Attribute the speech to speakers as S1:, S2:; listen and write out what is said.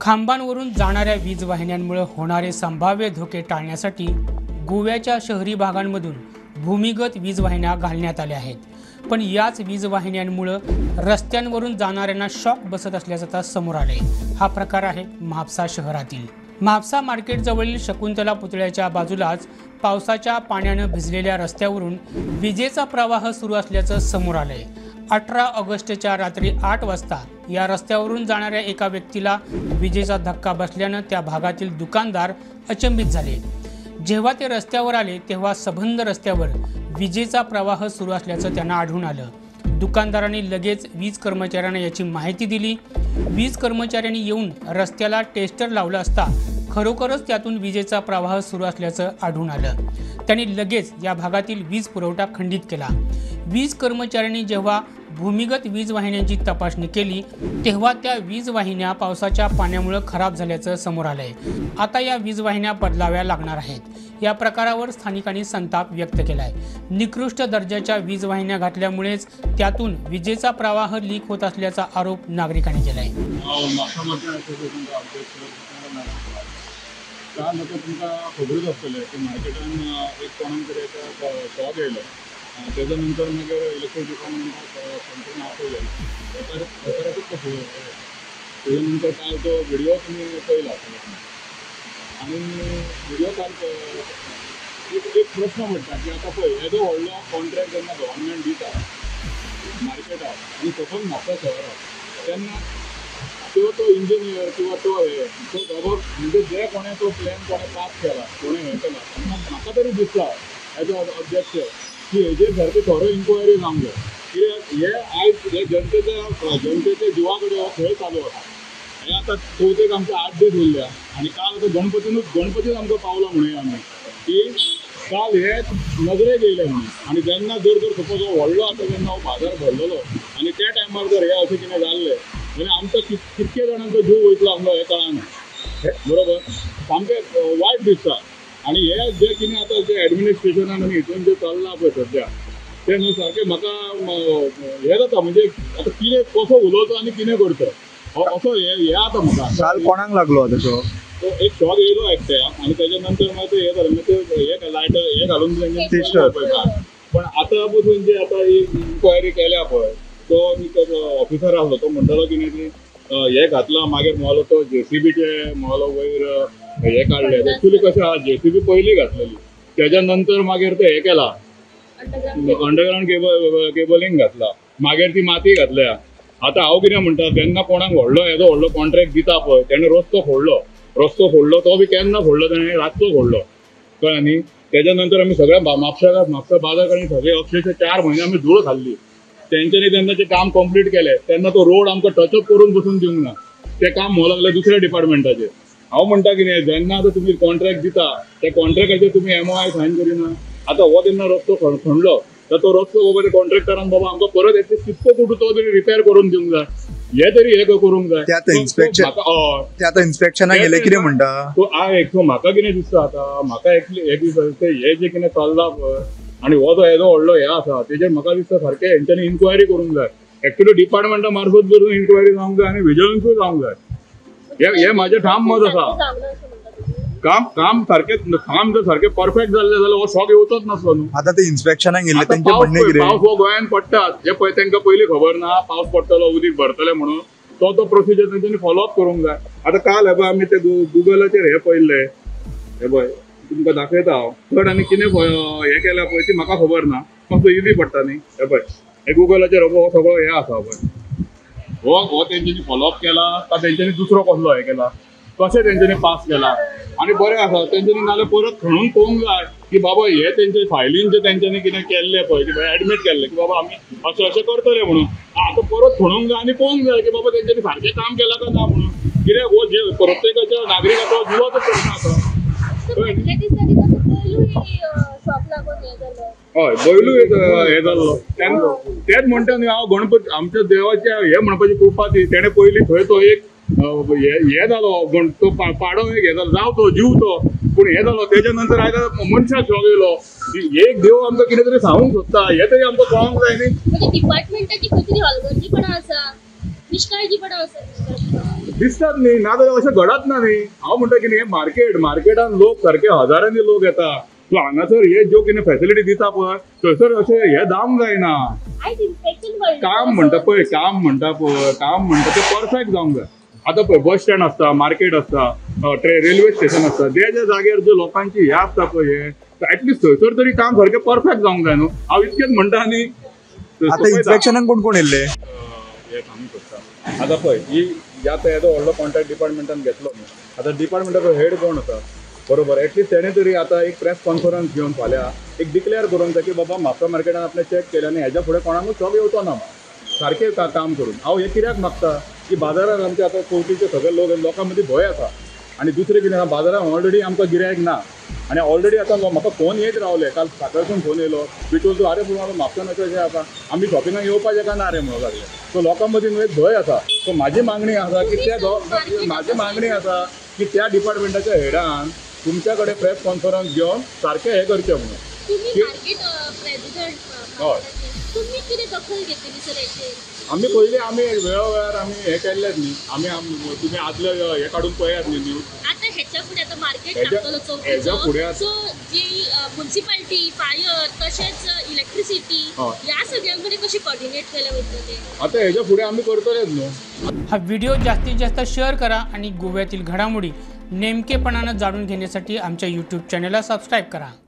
S1: खांबांवरून जाणाऱ्या वीज वाहिन्यांमुळे होणारे संभाव्य धोके टाळण्यासाठी गोव्याच्या शहरी भागांमधून भूमिगत वीज वाहिन्या घालण्यात आल्या आहेत. पण याच वीज वाहिन्यांमुळे रस्त्यांवरून जाणाऱ्यांना शॉक बसत असल्याचं समोर आले. हा प्रकार आहे म्हापसा शहरातील. म्हापसा मार्केट जवळील शकुंतला पुतळ्याच्या बाजूलाच पावसाच्या पाण्याने भिजलेल्या रस्त्यावरून विजेचा प्रवाह सुरू असल्याचं समोर आलंय. 18 ऑगस्टच्या रात्री 8 वाजता या रस्त्यावरून जाणाऱ्या एका व्यक्तीला विजेचा धक्का बसल्यानं त्या भागातील दुकानदार अचंबित झाले. जेव्हा ते रस्त्यावर आले तेव्हा सबंध रस्त्यावर विजेचा प्रवाह सुरू असल्याचं त्यांना आढळून आलं. दुकानदारांनी लगेच वीज कर्मचाऱ्यांना याची माहिती दिली. वीज कर्मचाऱ्यांनी येऊन रस्त्याला टेस्टर लावलं असता खरोखरच त्यातून विजेचा प्रवाह सुरू असल्याचं आढळून आलं. त्यांनी लगेच या भागातील वीज पुरवठा खंडित केला. वीज कर्मचाऱ्यांनी जेव्हा भूमिगत वीज वाहिन्यांची तपासणी केली तेव्हा त्या वीज वाहिन्या पावसाच्या पाण्यामुळे खराब झाल्याचं समोर आलंय. आता या वीज वाहिन्या बदलाव्या लागणार आहेत. या प्रकारावर स्थानिकांनी संताप व्यक्त केलाय. निकृष्ट दर्जाच्या वीज वाहिन्या घातल्यामुळेच त्यातून विजेचा प्रवाह लीक होत असल्याचा आरोप नागरिकांनी केलाय.
S2: काल आता तुमका खबरच आसतलें की मार्केटान एक कोणाक तरी शॉक येयलो. त्याच्यानंतर मग इलेक्ट्रीक डिपार्टमेंटाक कंप्लेन आपयली. प्रकारातूच कशें त्याच्यानंतर काल तो व्हिडिओ तुमी पळयला आनी व्हिडिओ काल एक प्रश्न पडटा की आतां पळय येदो व्हडलो कॉन्ट्रॅक्ट जेन्ना गव्हर्मेंट दिता मार्केटाक आनी सकयल म्हापसा शहराक तेन्ना तो इंजिनियर किंवा तो बाबा म्हणजे जे कोणें तो प्लॅन कोणें पास केला कोणें हें केला म्हाका तरी दिसता एज अ अध्यक्ष की हेजेर सारकी थोरो इन्क्वायरी जावंक जाय. कित्याक हे आयज हे जनतेच्या जिवा कडेन हो खेळ चालू आसा. हें आतां चवथेक आमकां 8 दीस उरल्या आनी काल आतां गणपतीच आमकां पावलो म्हणूया आमी की काल हे नजरेक येयले म्हणून. आनी जेन्ना जर सपोज हो व्हडलो आतां जेन्ना हो बाजार भरलेलो आनी त्या टायमार जर हे अशें कितें जाल्लें म्हणजे आमकां कितके जाणांचो जीव वयतलो आमकां हें कळना. बरोबर सामकें वायट दिसता. आनी हे जे कितें आतां जे एडमिनिस्ट्रेशनान आनी हितून जे चल्लां पळय सद्या तें न्हू सारकें म्हाका हें जाता म्हणजे आतां कितें कसो उलोवचो आनी कितें करचो असो हे आता म्हाका.
S3: काल कोणाक लागलो तेजो
S2: तो एक शॉक येयलो एकट्याक आनी तेच्या नंतर मागीर हें जालें मागीर ते लायट हें घालून पण आतां पसून जे आतां इन्क्वायरी केल्या पळय तो ऑफिसर आसलो तो म्हणटालो कितें की हे घातला मागीर म्हणलो तो JCBचे म्हणलो वयर हे काडले. एक्चुली कशें आहा JCB पयलीं घातलेली तेच्या नंतर मागीर ते हे केला अंडरग्रावंड केबलिंग घातला मागीर ती माती घातल्या. आतां हांव कितें म्हणटा जेन्ना कोणाक येदो व्हडलो कॉन्ट्रॅक्ट दिता पळय तेणें रस्तो फोडलो तो बी केन्ना फोडलो तेणें रातचो फोडलो कळ्ळें न्ही. तेच्या नंतर आमी सगळ्या म्हापसा बाजारांनी सगळे अक्षरशः 4 म्हयने आमी धूळ खाल्ली. तेंच्यांनी तेन्ना तें काम कंप्लीट केलें तेन्ना तो रोड आमकां टचअप करून बसून दिवंक ना. तें काम हो लागलें दुसऱ्या डिपार्टमेंटाचेर. हांव म्हणटा कितें जेन्ना आतां तुमी कॉन्ट्रॅक्ट दिता त्या कॉन्ट्रॅक्टाचेर तुमी MOI सायन करिना. आतां हो तेन्ना रस्तो खणलो तर तो रस्तो बाबा कॉन्ट्रॅक्टरान बाबा आमकां परत एटलीस्ट कितको कुठं तो तरी रिपेर करून दिवंक जाय. हे तरी हे करूंक जाय.
S3: ते आतां इन्स्पेक्शनाक गेले कितें म्हणटा
S2: तो म्हाका कितें दिसता आतां म्हाका एक दिसता हे जे कितें चल्लां पळय आनी हो जो येदो व्हडलो हे आसा तेजेर म्हाका दिसता सारकें हेंच्यांनी इन्क्वायरी करूंक जाय. एक्चुअली डिपार्टमेंटा मार्फत जर इन्क्वायरी जावंक जाय आनी विजिलन्सूय जावंक जाय. हे म्हाजें ठाम मत आसा. काम जर सारकें परफेक्ट जाल्लें जाल्यार हो शॉक येवचोच नासलो न्हू.
S3: आतां ते इन्स्पेक्शनाक गेले तेंचें म्हणणें कितें
S2: पावस हो गोंयांत पडटात हे पळय तांकां पयलीं खबर ना पावस पडटलो उदीक भरतलें म्हणून तो प्रोसिजर तेंच्यांनी फॉलोअप करूंक जाय. आतां काल हे पळय आमी ते गुगलाचेर हे पळयल्ले हे पळय तुमकां दाखयता हांव चड आनी कितें हें केल्या पळय ती म्हाका खबर ना मातसो इजी पडटा न्ही. हे पळय हे गुगलाचेर हो सगळो हे आसा पळय हो तेंच्यांनी फॉलोअप केला काय तेंच्यांनी दुसरो कसलो हे केला कशें तेंच्यांनी पास केला आनी बरें आसा तेंच्यांनी नाल्यार परत खणून पळोवंक जाय की बाबा हे तेंचे फायलीन जे तेंच्यांनी कितें केल्लें पळय की एडमीट केल्लें की बाबा आमी अशें करतले म्हणून आतां परत खणूंक जाय आनी पळोवंक जाय की बाबा तेंच्यांनी सारकें काम केलां काय ना म्हणून. कित्याक हो जे प्रत्येकाच्या नागरिकाचो जिवाचो प्रश्न आसा. हय बैलू हे जाल्लो तेच म्हणटा न्ही हांव गणपती आमच्या देवाचे हे म्हणपाची कृपा ती तेणें पयलीं थंय तो एक हे जालो तो पाडो एक हे जालो जावं तो जीव तो पूण हे जालो तेच्या नंतर आयज मनशाक शॉक येयलो. एक देव आमकां कितें तरी सांगूंक सोदता हे तरी आमकां कळोंक जाय न्ही.
S4: डिपार्टमेंटाची खंय तरी हलगर्जीपणा आसा निष्काळजीपणा आसा.
S2: दिसतात न्ही ना जाल्यार अशें घडत ना न्ही. हांव म्हणटा की न्ही मार्केटान लोक सारके हजारांनी लोक येता. तूं हांगासर हे ज्यो कितें फॅसिलिटी दिता पळय थंयसर अशें हे जावंक जायना. काम म्हणटा ते परफेक्ट जावंक जाय. आतां पळय बस स्टँड आसता, मार्केट आसता, रेल्वे स्टेशन आसता, ज्या जाग्यार ज्यो लोकांची हे आसता पळय हे ऍटलिस्ट थंयसर तरी काम सारकें परफेक्ट जावंक जाय न्हू. हांव इतकेंच म्हणटा आनी
S3: आता इन्स्पेक्शनाक कोण कोण येयल्ले?
S2: हे काम करता. आतां पळय ही आतां येदो व्हडलो कॉन्ट्रॅक्ट डिपार्टमेंटान घेतलो न्ही. आतां डिपार्टमेंटाचो हेड कोण आसा बरोबर एटलीस्ट तेणे तरी आतां एक प्रेस कॉन्फरन्स घेवन फाल्यां एक डिक्लेअर करूंक जाय की बाबा म्हापसा मार्केटान आपणें चॅक केलें आनी हेज्या फुडें कोणाकूच जॉब येवचो ना सारकें काम करून. हांव हे कित्याक मागता की बाजारात आमचे आतां चवथीचे सगळे लोकां मदीं भंय आसा आनी दुसरें कितें आसा बाजारात ऑलरेडी आमकां गिरायक ना आनी ऑलरेडी आतां म्हाका फोन येत रावले. काल सकाळसून फोन येयलो बिचोल तूं आरे पूण म्हापसान अशें आसा आमी शॉपिंगाक येवपाचें काय ना रे म्हणून लागले. सो लोकां मदीं न्हू एक भंय आसा. सो म्हाजी मागणी आसा की त्या डिपार्टमेंटाच्या हेडान तुमच्या कडेन प्रेस कॉन्फरन्स घेवन सारकें हें करचें म्हणून. हय आमी पयलीं वेळोवेळार आमी हें केल्लेच न्ही. तुमी आदले हे काडून पळयात न्ही न्यूज.
S4: हेच्या फुडें सो जी म्युन्सिपालिटी फायर तशेंच इलेक्ट्रिसिटी ह्या सगळ्यां कशी कोऑर्डिनेट केले वयतले.
S2: आतां हेच्या फुडें आमी करतलेच न्हू.
S1: हा व्हिडिओ जास्तीत जास्त शेअर करा आणि गोव्यातील घडामोडी नेमकेपणानं जाणून घेण्यासाठी आमच्या यूट्यूब चॅनलला सबस्क्राईब करा.